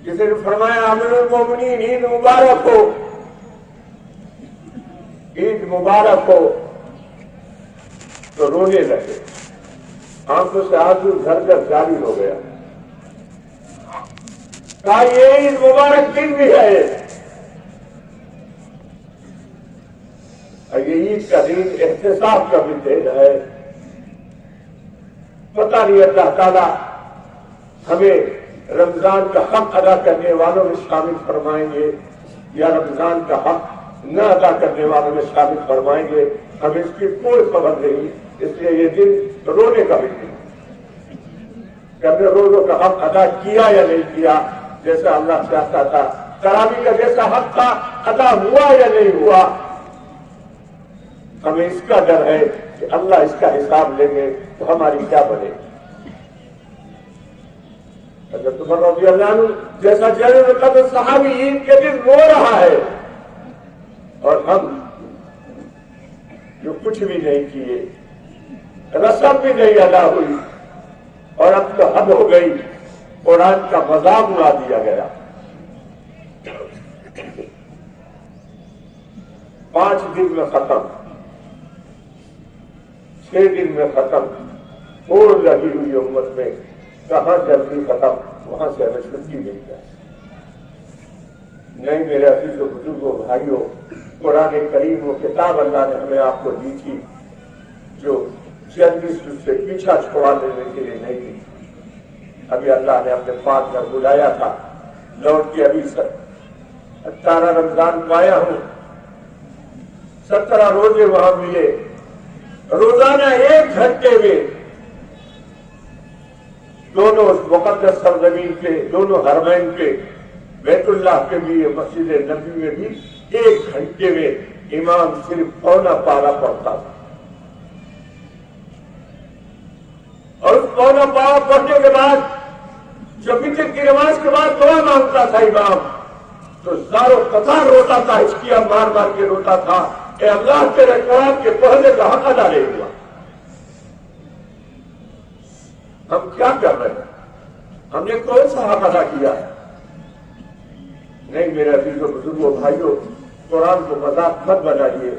کسی نے فرمایا امیر المومنین عید مبارک ہو، عید مبارک ہو، تو رونے لگے، آنکھوں سے آنسو گھر گھر جاری ہو گیا۔ کہا یہ عید مبارک دن بھی ہے، اور یہ عید کا دن احتساب کا بھی دن ہے۔ پتہ نہیں اللہ تعالیٰ ہمیں رمضان کا حق ادا کرنے والوں میں شامل فرمائیں گے یا رمضان کا حق نہ ادا کرنے والوں میں شامل فرمائیں گے، ہمیں اس کی کوئی خبر نہیں۔ اس لیے یہ دن رونے کا بھی دن کہ ہم نے روزوں کا حق ادا کیا یا نہیں کیا جیسا اللہ چاہتا تھا، تراویح کا جیسا حق تھا ادا ہوا یا نہیں ہوا۔ ہمیں اس کا ڈر ہے کہ اللہ اس کا حساب لیں گے تو ہماری کیا بنے گی۔ حضرت عمر رضی اللہ عنہ جیسا جلیل القدر صحابی عید کے دن رو رہا ہے، اور ہم جو کچھ بھی نہیں کیے، رسم بھی نہیں ادا ہوئی، اور اب تو حد ہو گئی، قرآن کا مذاق اڑا دیا گیا۔ 5 دن میں ختم، 6 دن میں ختم، اور لگی ہوئی امت میں کہاں جلدی ختم، وہاں سے ہمیں چھٹی مل جائے۔ نہیں میرے عزیز و بزرگوں بھائیوں، قرآن کریم و کتاب اللہ نے ہمیں آپ کو دی تھی جو جلدی سے پیچھا چھوڑا دینے کے لیے نہیں دی۔ ابھی اللہ نے اپنے پاک گھر بلایا تھا، لوٹ کے ابھی 18 رمضان کو آیا ہوں، 17 روزے وہاں ملے، روزانہ 1 گھنٹے میں دونوں مقدس سرزمین کے، دونوں حرمین کے، بیت اللہ کے بھی، مسجد نبی میں بھی 1 گھنٹے میں امام صرف پونا پارا پڑھتا تھا، اور اس پونا پارا پڑھنے کے بعد جب وتر کی نماز کے بعد دعا مانگتا تھا امام، تو زاروں قطار روتا تھا، ہچکیاں مار مار کے روتا تھا، اے اللہ تیرے قرآن کے پڑھنے کا حق ادا نہیں ہوا۔ ہم کیا کر رہے ہیں؟ ہم نے کون سا حق ادا کیا ہے؟ نہیں میرے عزیز و بزرگوں بھائیوں، قرآن کو مذاق مت بنائیے۔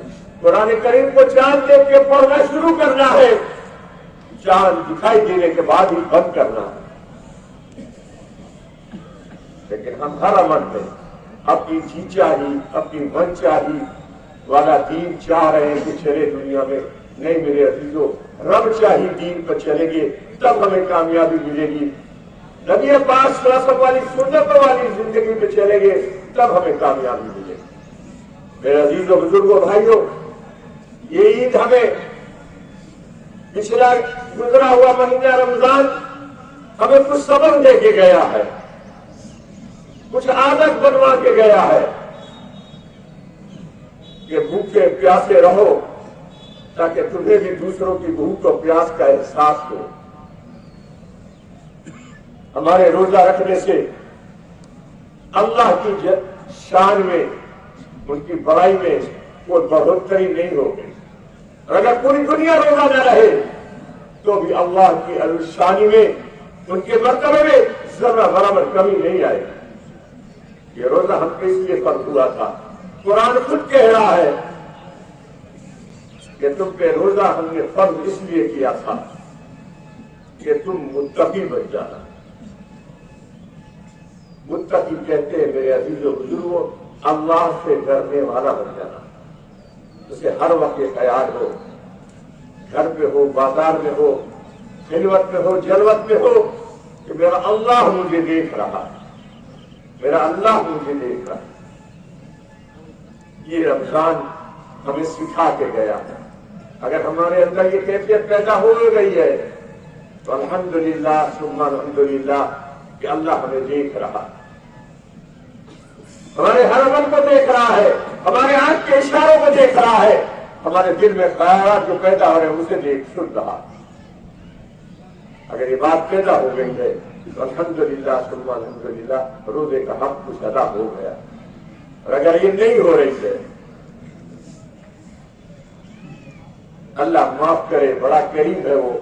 قرآن کریم کو چاند دیکھ کے پڑھنا شروع کرنا ہے، چاند دکھائی دینے کے بعد ہی بند کرنا ہے۔ لیکن ہم ہر عمل میں اپنی جی چاہی، اپنی من چاہی والا دین چاہ رہے ہیں کہ چلے دنیا میں۔ نہیں میرے عزیزوں، رب چاہی دین پر چلیں گے تب ہمیں کامیابی ملے گی، نبی پاک صلی اللہ علیہ وسلم والی سنتوں والی زندگی پہ چلیں گے تب ہمیں کامیابی ملے گی۔ میرے عزیز و بزرگوں بھائیوں، یہ عید ہمیں پچھلا گزرا ہوا مہینہ رمضان ہمیں کچھ سبق دے کے گیا ہے، کچھ عادت بنوا کے گیا ہے کہ بھوکے پیاسے رہو تاکہ تمہیں بھی دوسروں کی بھوک اور پیاس کا احساس ہو۔ ہمارے روزہ رکھنے سے اللہ کی شان میں، ان کی بڑائی میں کوئی بڑھوتری نہیں ہوگی، اور اگر پوری دنیا روزہ نہ رہے تو بھی اللہ کی شانی میں، ان کے مرتبے میں ذرہ برابر کمی نہیں آئے گی۔ یہ روزہ ہم اس لیے فرض ہوا تھا، قرآن خود کہہ رہا ہے کہ تم پہ روزہ ہم نے فرض اس لیے کیا تھا کہ تم متقی بن جانا۔ متقی کہتے ہیں میرے عزیز و بزرگوں، اللہ سے ڈرنے والا بن جانا، اسے ہر وقت یہ خیال ہو، گھر پہ ہو، بازار میں ہو، خلوت میں ہو، جلوت میں ہو، کہ میرا اللہ مجھے دیکھ رہا ہے، میرا اللہ مجھے دیکھ رہا ہے۔ یہ رمضان ہمیں سکھا کے گیا ہے۔ اگر ہمارے اندر یہ کیفیت پیدا ہو گئی ہے تو الحمدللہ ثم الحمدللہ کہ اللہ ہمیں دیکھ رہا ہے، ہمارے ہر عمل کو دیکھ رہا ہے، ہمارے آنکھ کے اشاروں کو دیکھ رہا ہے، ہمارے دل میں خیالات جو پیدا ہو رہے ہیں اسے دیکھ سن رہا ہے۔ اگر یہ بات پیدا ہو گئی ہے تو الحمدللہ ثم الحمدللہ روزے کا حق کچھ ادا ہو گیا، اور اگر یہ نہیں ہو رہی ہے اللہ معاف کرے، بڑا کریم ہے وہ۔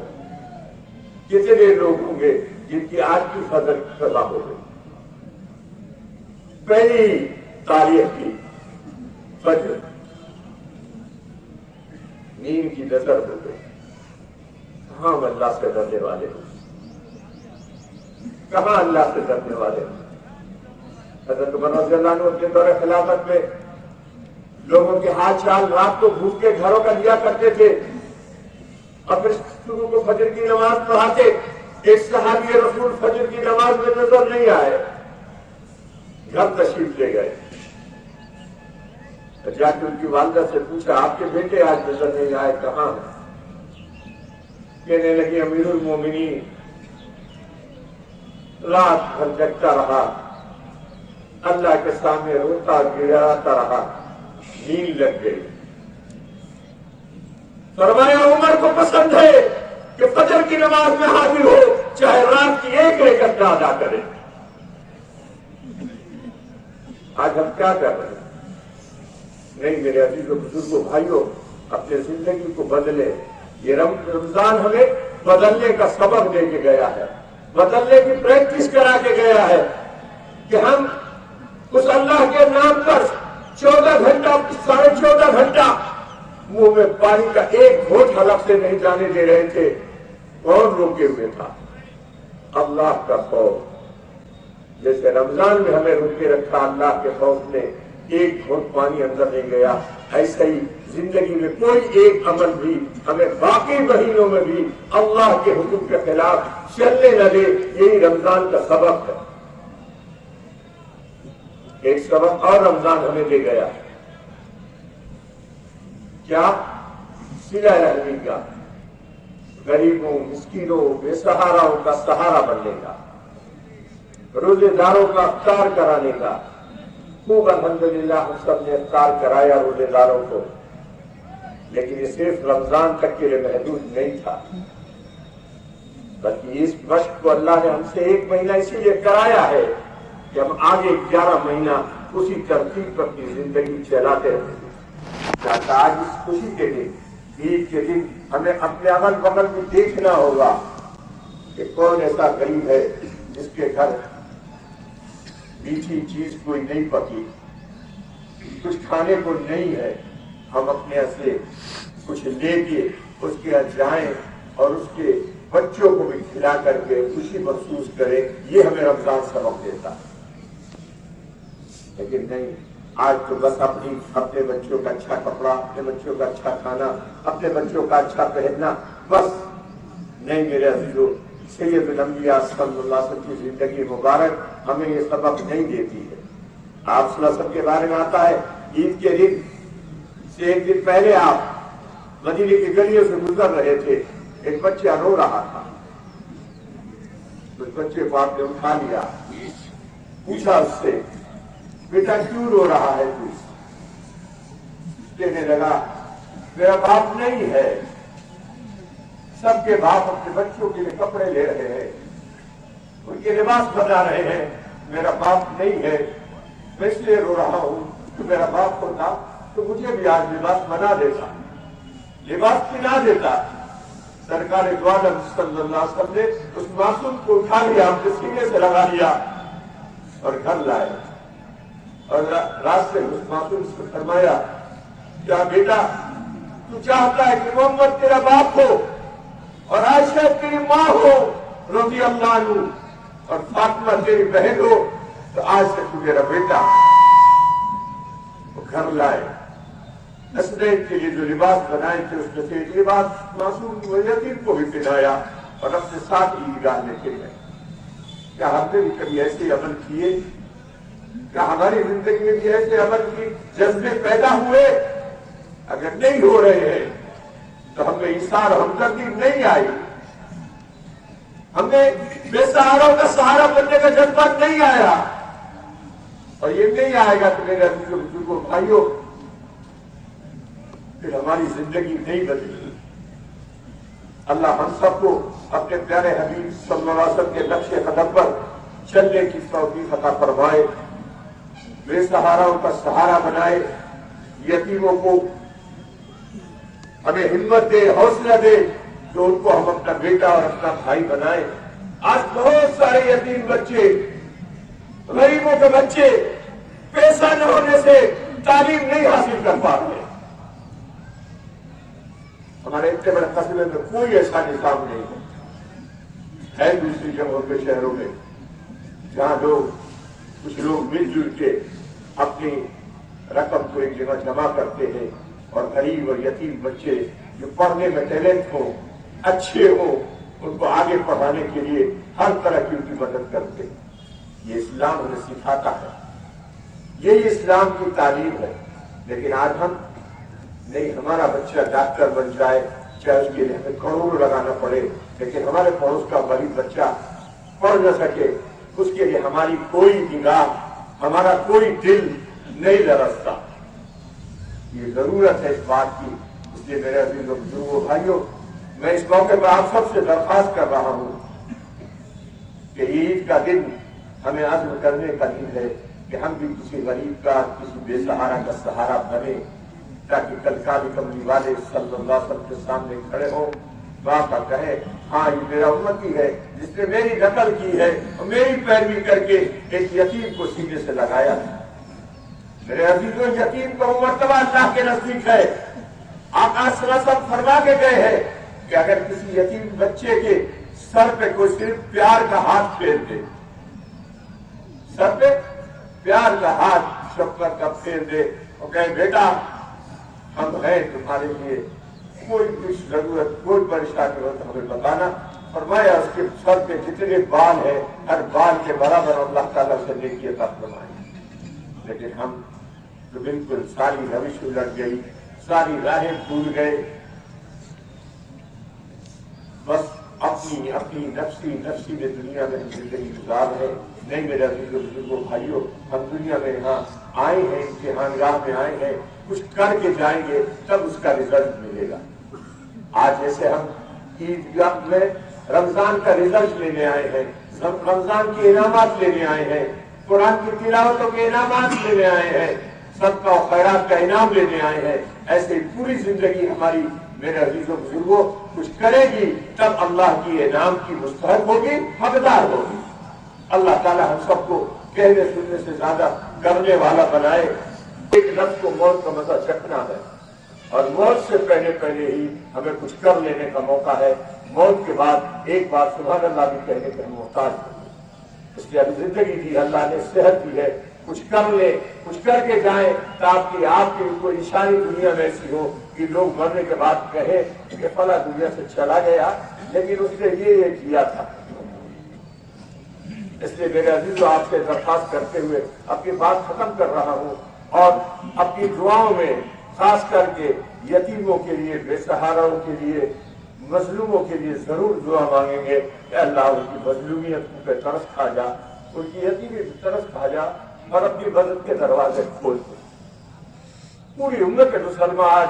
کتنے لوگ ہوں گے جن کی آج کی فضل قضا ہو گئی، پہلی تاریخ کی فجر نیند کی نظر ہو گئی، کہاں ہم اللہ سے ڈرنے والے ہیں، کہاں اللہ سے ڈرنے والے ہیں۔ حضرت عمر رضی اللہ عنہ کے دور خلافت میں لوگوں کے ہاتھ چال رات کو بھوک کے گھروں کا لیا کرتے تھے اور پھر شروع کو فجر کی نماز پڑھاتے۔ ایک صحابی رسول فجر کی نماز میں نظر نہیں آئے، گھر تشریف لے گئے، جا کے ان کی والدہ سے پوچھا آپ کے بیٹے آج نظر نہیں آئے، کہاں ہیں؟ کہنے لگی امیر المومنین رات بھر جگتا رہا، اللہ کے سامنے روتا گڑاتا رہا، نیند لگ گئی۔ فرمایا عمر کو پسند ہے کہ فجر کی نماز میں حاضر ہو، چاہے رات کی ایک رکعت ادا کرے۔ آج ہم کیا کر رہے ہیں؟ نہیں میرے عزیز و بزرگوں بھائیوں، اپنے زندگی کو بدلے۔ یہ رمضان ہمیں بدلنے کا سبق دے کے گیا ہے، بدلنے کی پریکٹس کرا کے گیا ہے کہ ہم اس اللہ کے نام پر 14 گھنٹہ 14.5 گھنٹہ منہ میں پانی کا ایک گھونٹ حلق سے نہیں جانے دے رہے تھے۔ کون روکے ہوئے تھا؟ اللہ کا خوف۔ جیسے رمضان میں ہمیں روکے رکھا اللہ کے خوف نے، ایک گھونٹ پانی اندر نہیں گیا، ایسا ہی زندگی میں کوئی ایک عمل بھی ہمیں باقی مہینوں میں بھی اللہ کے حکم کے خلاف چلنے نہ دے۔ یہی رمضان کا سبق ہے۔ ایک سبق اور رمضان ہمیں دے گیا، کیا؟ صلہ رحمی کا، غریبوں مسکینوں بے سہاراؤں کا سہارا بننے کا، روزے داروں کا افطار کرانے کا۔ خوب الحمدللہ ہم سب نے افطار کرایا روزے داروں کو، لیکن یہ صرف رمضان تک کے لیے محدود نہیں تھا، بلکہ اس مشق کو اللہ نے ہم سے 1 مہینہ اسی لیے کرایا ہے کہ ہم آگے 11 مہینہ اسی ترتیب پر اپنی زندگی چلاتے رہیں۔ آج اس خوشی کے دن، عید کے دن، ہمیں اپنے اگل بغل میں دیکھنا ہوگا کہ کون ایسا غریب ہے جس کے گھر میٹھی چیز کوئی نہیں پکی، کچھ کھانے کو نہیں ہے۔ ہم اپنے سے کچھ لے کے اس کے یہاں جائیں اور اس کے بچوں کو بھی کھلا کر کے خوشی محسوس کریں۔ یہ ہمیں رمضان سبق دیتا ہے، لیکن نہیں، آج تو بس اپنے بچوں کا اچھا کپڑا، اپنے بچوں کا اچھا کھانا، اپنے بچوں کا اچھا پہننا، بس۔ نہیں میرے عزیزو، سید الانبیاء صلی اللہ علیہ وسلم کی زندگی مبارک ہمیں یہ سبق نہیں دیتی ہے۔ آپ صلی اللہ علیہ وسلم کے بارے میں آتا ہے، عید کے دن سے 1 دن پہلے آپ مدینے کی گلیوں سے گزر رہے تھے، ایک بچہ رو رہا تھا، اس بچے کو آپ نے اٹھا لیا، پوچھا اس سے بیٹا کیوں رو رہا ہے تو؟ کہنے لگا میرا باپ نہیں ہے، سب کے باپ اپنے بچوں کے لیے کپڑے لے رہے ہیں، ان کے لباس بنا رہے ہیں، میرا باپ نہیں ہے، میں اس لیے رو رہا ہوں کہ میرا باپ ہوتا تو مجھے بھی آج لباس بنا دیتا، لباس پہنا دیتا۔ سرکار دو عالم صلی اللہ علیہ وسلم نے اس معصوم کو اٹھا لیا، اپنے سینے سے لگا لیا اور گھر لائے، اور رات سے اس معصوم سے فرمایا کیا بیٹا تو چاہتا ہے کہ محمد تیرا باپ ہو اور عائشہ تیری ماں ہو رضی اللہ عنہ اور فاطمہ تیری بہن ہو، تو آج سے تو میرا بیٹا۔ وہ گھر لائے، حسنین کے لیے جو لباس بنائے تھے اس میں سے ایک لباس معصوم یتیم کو بھی پہنایا اور اپنے ساتھ عیدگاہ لے کے گئے۔ کیا ہم نے بھی کبھی ایسے عمل کیے؟ کیا ہماری زندگی میں بھی ایسے عمل کی جذبے پیدا ہوئے؟ اگر نہیں ہو رہے ہیں تو ہمیں ایثار ہمدردی نہیں آئی، ہمیں بے سہاروں کا سہارا بننے کا جذبہ نہیں آیا، اور یہ نہیں آئے گا تو میرے عزیزوں بزرگوں بھائیوں پھر ہماری زندگی نہیں بدلے۔ اللہ ہم سب کو اپنے پیارے حبیب صلی اللہ علیہ وسلم کے نقش قدم پر چلنے کی توفیق عطا فرمائے، بے سہاراؤں کا سہارا بنائے، یتیموں کو ہمیں ہمت دے، حوصلہ دے کہ ان کو ہم اپنا بیٹا اور اپنا بھائی بنائیں۔ آج بہت سارے یتیم بچے، غریبوں کے بچے ایسا نہ ہونے سے تعلیم نہیں حاصل کر پا رہے. ہمارے اتنے بڑے قصبے میں کوئی ایسا نظام نہیں ہے دوسری جگہوں کے شہروں میں جہاں کچھ لوگ مل جل کے اپنی رقم کو ایک جگہ جمع کرتے ہیں اور غریب اور یتیم بچے جو پڑھنے میں ٹیلنٹ ہوں اچھے ہوں ان کو آگے پڑھانے کے لیے ہر طرح کی ان کی مدد کرتے ہیں. یہ اسلام ہمیں سکھاتا ہے, یہی اسلام کی تعلیم ہے. لیکن آج ہم نہیں, ہمارا بچہ ڈاکٹر بن جائے چاہے اس کے لیے ہمیں کروڑوں لگانا پڑے, لیکن ہمارے پڑوس کا غریب بچہ پڑھ نہ سکے اس کے لیے ہماری کوئی نگاہ, ہمارا کوئی دل نہیں لرزتا. یہ ضرورت ہے اس بات کی. اس لیے میرے عزیز و بزرگوں بھائیوں, میں اس موقع پر آپ سب سے درخواست کر رہا ہوں کہ عید کا دن ہمیں عزم کرنے کا دن ہے کہ ہم بھی کسی غریب کا, کسی بے سہارا کا سہارا بنے, تاکہ کل کالی کملی والے صلی اللہ علیہ وسلم کے سامنے کھڑے ہوں, کا کہے ہاں یہ میرا امتی ہے جس نے میری نقل کی ہے اور میری پیروی کر کے ایک یتیم کو سینے سے لگایا. میرے عزیزوں, یتیم کو مرتبہ اللہ کے نزدیک ہے. آقا صلی اللہ علیہ وسلم فرما کے گئے ہیں کہ اگر کسی یتیم بچے کے سر پہ کوئی صرف پیار کا ہاتھ پھیر دے, سر پہ پیار کا ہاتھ شفقت کا پھیر دے اور کہے بیٹا ہم ہیں تمہارے لیے, کوئی کچھ ضرورت کوئی پریشانی ہو تو ہمیں بتانا. فرمایا اس کے سر پہ جتنے بال ہیں ہر بال کے برابر اللہ تعالیٰ سے نیکی عطا فرمائے. لیکن ہم تو بالکل ساری روش الٹ گئی, ساری راہیں بھول گئے, بس اپنی اپنی نفسی میں دنیا میں ہم زندگی گزار ہے. نہیں میرے عزیزوں بزرگوں بھائیوں, ہم دنیا میں یہاں آئے ہیں, امتحان گاہ میں آئے ہیں, کچھ کر کے جائیں گے تب اس کا رزلٹ ملے گا. آج جیسے ہم عید گاہ میں رمضان کا رزلٹ لینے آئے ہیں, رمضان کے انعامات لینے آئے ہیں, قرآن کی تلاوتوں کے انعامات لینے آئے ہیں, صدقہ و خیرات کا انعام لینے آئے ہیں, ایسے پوری زندگی ہماری میرے عزیزوں بزرگوں کچھ کرے گی تب اللہ کی انعام کی مستحق ہوگی, حقدار ہوگی. اللہ تعالیٰ ہم سب کو کہنے سننے سے زیادہ کرنے والا بنائے. ایک نفس کو موت کا مزہ چکھنا ہے اور موت سے پہلے ہی ہمیں کچھ کر لینے کا موقع ہے. موت کے بعد ایک بار سبحان اللہ بھی کہنے کے ہم محتاج ہیں. اس لیے ابھی زندگی دی, اللہ نے صحت دی ہے, کچھ کر لیں, کچھ کر کے جائیں تاکہ آپ کی کوئی نشانی دنیا میں ایسی ہو کہ لوگ مرنے کے بعد کہیں کہ فلاں دنیا سے چلا گیا لیکن اس نے یہ کیا تھا. اس لیے میرے عزیزوں آپ سے درخواست کرتے ہوئے اپنی بات ختم کر رہا ہوں اور اپنی دعاؤں میں خاص کر کے یتیموں کے لیے, بے سہاراؤں کے لیے, مظلوموں کے لیے ضرور دعا مانگیں گے کہ اللہ ان کی مظلومیت پہ ترس کھا جا, ان کی یتیمی پہ ترس کھا جا اور اپنی مدد کے دروازے کھول دے. پوری امت مسلمان آج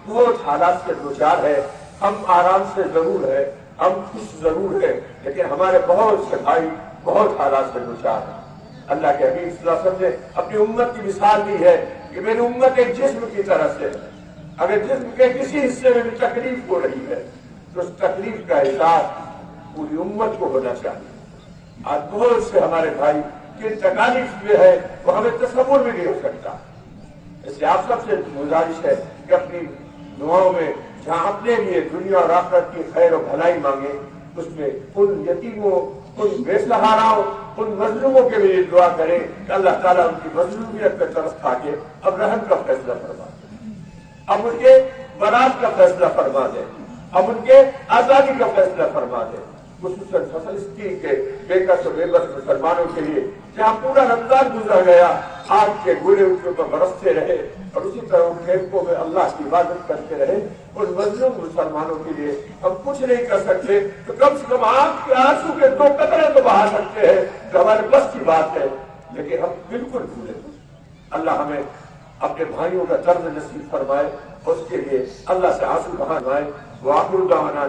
بہت حالات سے دوچار ہے. ہم آرام سے ضرور ہے, ہم خوش ضرور ہے, لیکن ہمارے بہت سے بھائی بہت حالات سے دوچار ہے. اللہ کے حبیب صلی اللہ علیہ وسلم نے اپنی امت کی مثال دی ہے کہ میری امت ایک جسم کی طرح سے, اگر جسم کے کسی حصے میں بھی تکلیف ہو رہی ہے تو اس تکلیف کا احساس پوری امت کو ہونا چاہیے. آج بہت سے ہمارے بھائی کی تکالیف میں ہے وہ ہمیں تصور بھی نہیں ہو سکتا. اس لیے آپ سب سے گزارش ہے کہ اپنی دعاؤں میں جہاں اپنے لیے دنیا اور آخرت کی خیر و بھلائی مانگے, اس میں ان یتیموں, ان بے سہاراؤں, ان مظلوموں کے لیے دعا کریں کہ اللہ تعالیٰ ان کی مظلومیت پہ ترس کھا کے اب رحم کا فیصلہ فرما دے, اب ان کے برات کا فیصلہ فرما دے, اب ان کے آزادی کا فیصلہ فرما دے. خصوصاً فلسطین کے بے کس و بے بس مسلمانوں کے لیے جہاں پورا رمضان گزر گیا آگ کے گولے ان کے اوپر برستے رہے اور اسی طرح ان کیمپوں میں اللہ کی عبادت کرتے رہے. ان مظلوم مسلمانوں کے لیے ہم کچھ نہیں کر سکتے تو کم سے کم آنکھ کے آنسو کے 2 قطرے تو بہا سکتے ہیں جو ہمارے بس کی بات ہے, لیکن ہم بالکل بھولے. اللہ ہمیں اپنے بھائیوں کا درد نصیب فرمائے, اس کے لیے اللہ سے آنسو بہائے. وآخر دعوانا